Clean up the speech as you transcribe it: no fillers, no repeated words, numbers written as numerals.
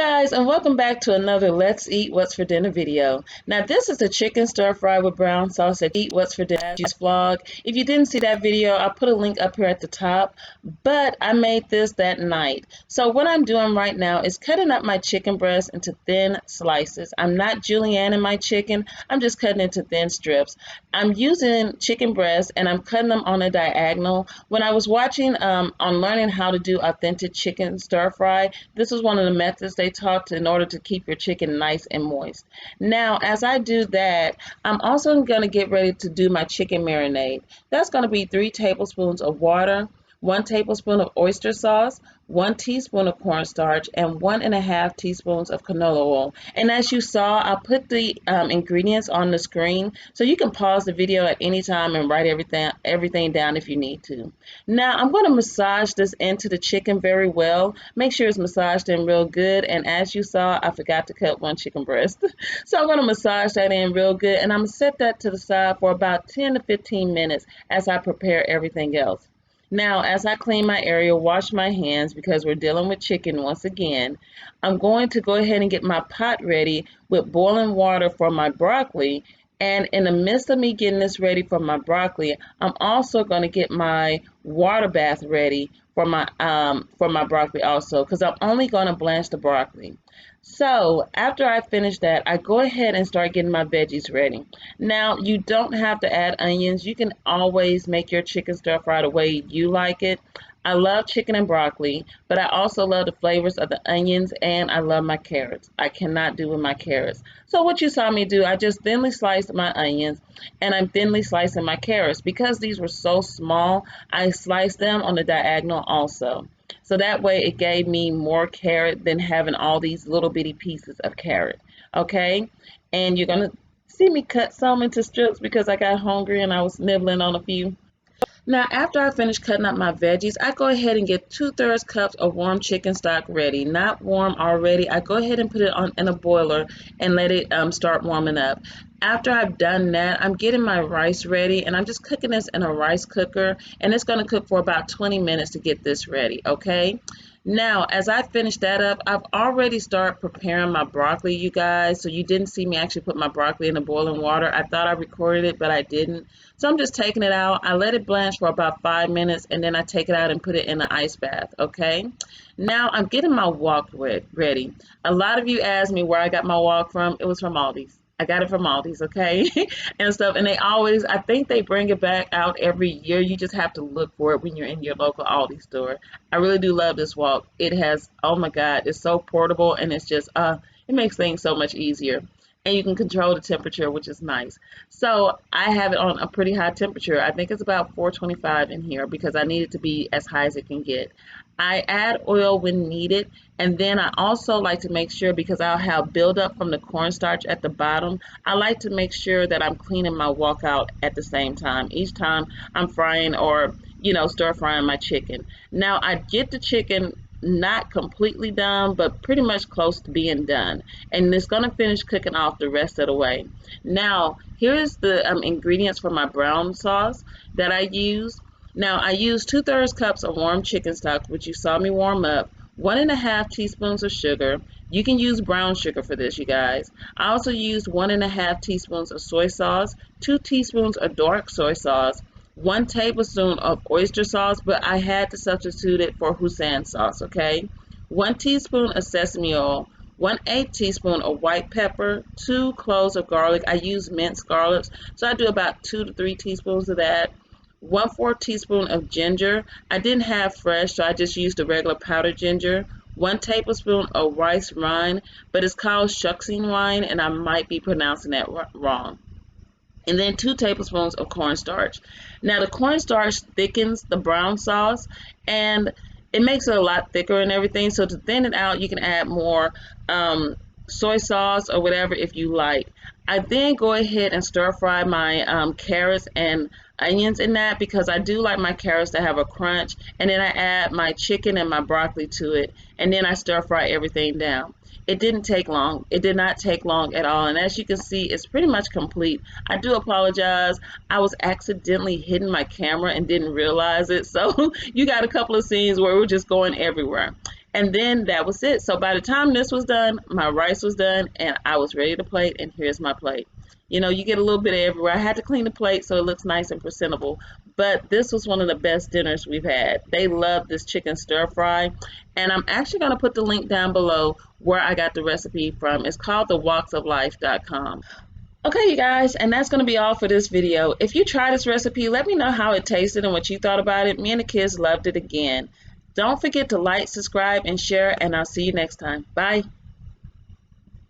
Guys, and welcome back to another Let's Eat What's for Dinner video. Now this is a chicken stir fry with brown sauce at Eat What's for Dinner vlog. If you didn't see that video, I'll put a link up here at the top, but I made this that night. So what I'm doing right now is cutting up my chicken breast into thin slices. I'm not julienning my chicken, I'm just cutting it into thin strips. I'm using chicken breast and I'm cutting them on a diagonal. When I was watching on learning how to do authentic chicken stir fry, this was one of the methods they taught in order to keep your chicken nice and moist. Now, as I do that, I'm also going to get ready to do my chicken marinade. That's going to be 3 tablespoons of water, 1 tablespoon of oyster sauce, 1 teaspoon of cornstarch, and 1.5 teaspoons of canola oil. And as you saw, I put the ingredients on the screen, so you can pause the video at any time and write everything down if you need to. Now, I'm going to massage this into the chicken very well. Make sure it's massaged in real good. And as you saw, I forgot to cut 1 chicken breast. So I'm going to massage that in real good, and I'm going to set that to the side for about 10 to 15 minutes as I prepare everything else. Now, as I clean my area, wash my hands because we're dealing with chicken once again, I'm going to go ahead and get my pot ready with boiling water for my broccoli. And in the midst of me getting this ready for my broccoli, I'm also going to get my water bath ready for my broccoli also, because I'm only going to blanch the broccoli. So after I finish that, I go ahead and start getting my veggies ready. Now, you don't have to add onions. You can always make your chicken stir fry the way you like it. I love chicken and broccoli, but I also love the flavors of the onions, and I love my carrots. I cannot do with my carrots. So what you saw me do, I just thinly sliced my onions, and I'm thinly slicing my carrots. Because these were so small, I sliced them on the diagonal also. So that way it gave me more carrot than having all these little bitty pieces of carrot. Okay? And you're going to see me cut some into strips because I got hungry and I was nibbling on a few. Now, after I finish cutting up my veggies, I go ahead and get 2/3 cups of warm chicken stock ready. Not warm already. I go ahead and put it in a boiler and let it start warming up. After I've done that, I'm getting my rice ready, and I'm just cooking this in a rice cooker, and it's going to cook for about 20 minutes to get this ready, okay? Now, as I finish that up, I've already started preparing my broccoli, you guys. So you didn't see me actually put my broccoli in the boiling water. I thought I recorded it, but I didn't. So I'm just taking it out. I let it blanch for about 5 minutes, and then I take it out and put it in an ice bath, okay? Now, I'm getting my wok ready. A lot of you asked me where I got my wok from. It was from Aldi's. I got it from Aldi's, okay, and stuff. And they always, I think they bring it back out every year. You just have to look for it when you're in your local Aldi store. I really do love this wok. It has, oh my God, it's so portable, and it's just, it makes things so much easier. And you can control the temperature, which is nice. So I have it on a pretty high temperature. I think it's about 425 in here because I need it to be as high as it can get. I add oil when needed, and then I also like to make sure, because I'll have buildup from the cornstarch at the bottom, I like to make sure that I'm cleaning my wok out at the same time. Each time I'm frying or, stir frying my chicken. Now, I get the chicken not completely done, but pretty much close to being done, and it's going to finish cooking off the rest of the way. Now, here's the ingredients for my brown sauce that I use. Now, I use 2/3 cups of warm chicken stock, which you saw me warm up, 1.5 teaspoons of sugar. You can use brown sugar for this, you guys. I also used 1.5 teaspoons of soy sauce, 2 teaspoons of dark soy sauce, 1 tablespoon of oyster sauce, but I had to substitute it for Hoisin sauce, okay? 1 teaspoon of sesame oil, 1/8 teaspoon of white pepper, 2 cloves of garlic. I use minced garlics, so I do about 2 to 3 teaspoons of that. 1/4 teaspoon of ginger. I didn't have fresh, so I just used the regular powdered ginger. 1 tablespoon of rice rind, but it's called shuxing rind, and I might be pronouncing that wrong. And then 2 tablespoons of cornstarch. Now, the cornstarch thickens the brown sauce, and it makes it a lot thicker and everything. So to thin it out, you can add more soy sauce or whatever if you like. I then go ahead and stir fry my carrots and onions in that, because I do like my carrots to have a crunch, and then I add my chicken and my broccoli to it, and then I stir fry everything down. It didn't take long. It did not take long at all, and as you can see, it's pretty much complete. I do apologize. I was accidentally hitting my camera and didn't realize it, so you got a couple of scenes where we're just going everywhere. And then that was it. So by the time this was done, my rice was done and I was ready to plate, and here's my plate. You know, you get a little bit everywhere. I had to clean the plate so it looks nice and presentable. But this was one of the best dinners we've had. They love this chicken stir fry. And I'm actually going to put the link down below where I got the recipe from. It's called thewalksoflife.com. Okay, you guys, and that's going to be all for this video. If you try this recipe, let me know how it tasted and what you thought about it. Me and the kids loved it again. Don't forget to like, subscribe, and share, and I'll see you next time. Bye.